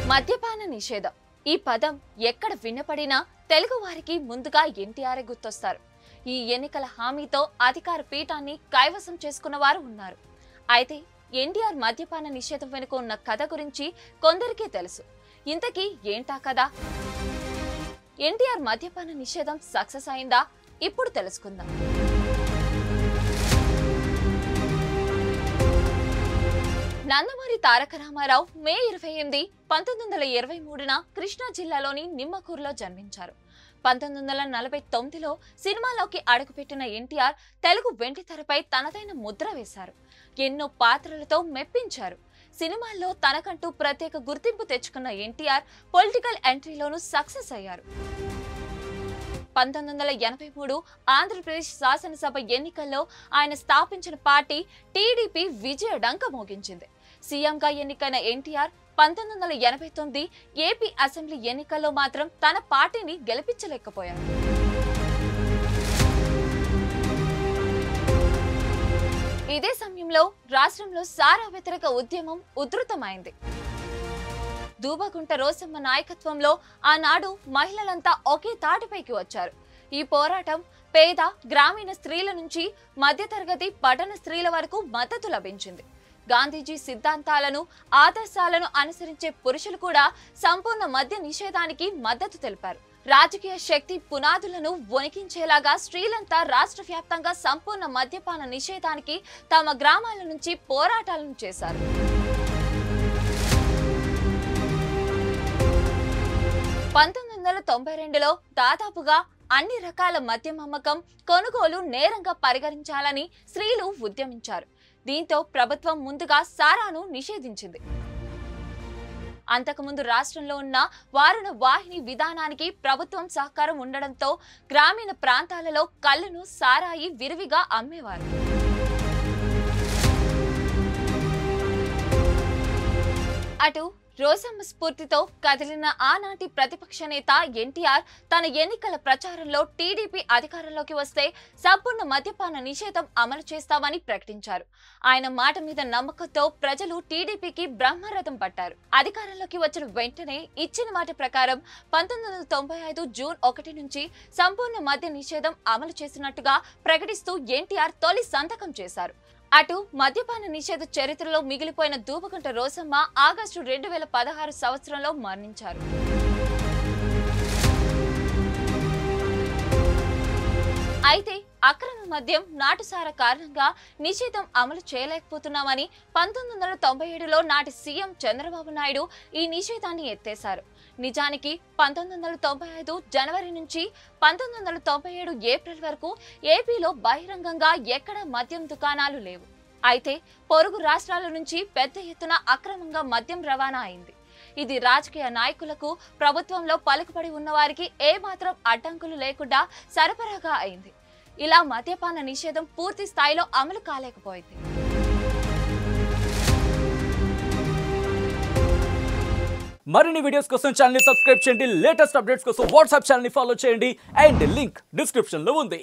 మద్యపాన నిషేధం ఈ పదం ఎక్కడ వినపడినా తెలుగు వారికి ముందుగా ఎన్టీఆర్ గుర్తొస్తారు. ఈ ఎన్నికల హామీతో అధికార పీఠాన్ని కైవసం చేసుకున్న వారు ఉన్నారు. అయితే ఎన్టీఆర్ మద్యపాన నిషేధం వెనుక ఉన్న కథ గురించి కొందరికీ తెలుసు. ఇంతకీ ఏంటా కథ? ఎన్టీఆర్ మద్యపాన నిషేధం సక్సెస్ అయిందా? ఇప్పుడు తెలుసుకుందాం. నందమూరి తారక రామారావు మే 28, 1923న కృష్ణా జిల్లాలోని నిమ్మకూరులో జన్మించారు. 1949లో సినిమాలోకి అడుగుపెట్టిన ఎన్టీఆర్ తెలుగు వెండితెరపై తనదైన ముద్ర వేశారు. ఎన్నో పాత్రలతో మెప్పించారు. సినిమాల్లో తనకంటూ ప్రత్యేక గుర్తింపు తెచ్చుకున్న ఎన్టీఆర్ పొలిటికల్ ఎంట్రీలోనూ సక్సెస్ అయ్యారు. 1983 ఆంధ్రప్రదేశ్ శాసనసభ ఎన్నికల్లో ఆయన స్థాపించిన పార్టీ టీడీపీ విజయ డంక మోగించింది. సీఎంగా ఎన్నికైన ఎన్టీఆర్ 1989 ఏపీ అసెంబ్లీ ఎన్నికల్లో మాత్రం తన పార్టీని గెలిపించలేకపోయారు. ఇదే సమయంలో రాష్ట్రంలో సారా వ్యతిరేక ఉద్యమం ఉధృతమైంది. దూబగుంట రోసమ్మ నాయకత్వంలో ఆనాడు మహిళలంతా ఒకే తాటిపైకి వచ్చారు. ఈ పోరాటం పేద గ్రామీణ స్త్రీల నుంచి మధ్యతరగతి పట్టణ స్త్రీల వరకు మద్దతు లభించింది. గాంధీజీ సిద్ధాంతాలను ఆదర్శాలను అనుసరించే పురుషులు కూడా సంపూర్ణ మద్య నిషేధానికి మద్దతు తెలిపారు. రాజకీయ శక్తి పునాదులను వణికించేలాగా స్త్రీలంతా రాష్ట్ర వ్యాప్తంగా సంపూర్ణ మద్యపాన నిషేధానికి తమ గ్రామాల నుంచి పోరాటాలను చేశారు. 1992లో దాదాపుగా అన్ని రకాల మద్యం అమ్మకం, కొనుగోలు నేరంగా పరిగణించాలని స్త్రీలు ఉద్యమించారు. దీంతో ప్రభుత్వం ముందుగా సారాను నిషేధించింది. అంతకుముందు రాష్ట్రంలో ఉన్న వారుణ వాహిని విధానానికి ప్రభుత్వం సహకారం ఉండడంతో గ్రామీణ ప్రాంతాలలో కళ్ళను సారాయి విరివిగా అమ్మేవారు. అటు రోసమ్మ స్ఫూర్తితో కదిలిన ఆనాటి ప్రతిపక్ష నేత ఎన్టీఆర్ తన ఎన్నికల ప్రచారంలో టీడీపీ అధికారంలోకి వస్తే సంపూర్ణ మద్యపాన నిషేధం అమలు చేస్తామని ప్రకటించారు. ఆయన మాట మీద నమ్మకంతో ప్రజలు టీడీపీకి బ్రహ్మరథం పట్టారు. అధికారంలోకి వచ్చిన వెంటనే ఇచ్చిన మాట ప్రకారం 1995 జూన్ 1 నుంచి సంపూర్ణ మద్య నిషేధం అమలు చేసినట్టుగా ప్రకటిస్తూ ఎన్టీఆర్ తొలి సంతకం చేశారు. అటు మద్యపాన నిషేధ చరిత్రలో మిగిలిపోయిన దూబగుంట రోసమ్మ ఆగస్టు 2016 సంవత్సరంలో మరణించారు. అయితే అక్రమ మద్యం, నాటుసారా కారణంగా నిషేధం అమలు చేయలేకపోతున్నామని 1997లో నాటి సీఎం చంద్రబాబు నాయుడు ఈ నిషేధాన్ని ఎత్తేశారు. నిజానికి 1995 జనవరి నుంచి 1997 ఏప్రిల్ వరకు ఏపీలో బహిరంగంగా ఎక్కడా మద్యం దుకాణాలు లేవు. అయితే పొరుగు రాష్ట్రాల నుంచి పెద్ద ఎత్తున అక్రమంగా మద్యం రవాణా అయింది. ఇది రాజకీయ నాయకులకు, ప్రభుత్వంలో పలుకుబడి ఉన్న వారికి ఏమాత్రం అడ్డంకులు లేకుండా సరఫరాగా అయింది. ఇలా మద్యపాన నిషేధం పూర్తి స్థాయిలో అమలు కాలేకపోయింది. మరిన్ని వీడియోస్ కోసం ఛానల్ ని సబ్స్క్రైబ్ చేయండి. లేటెస్ట్ అప్డేట్స్ కోసం వాట్సాప్ ఛానల్ ని ఫాలో చేయండి. అండ్ లింక్ డిస్క్రిప్షన్ లో ఉంది.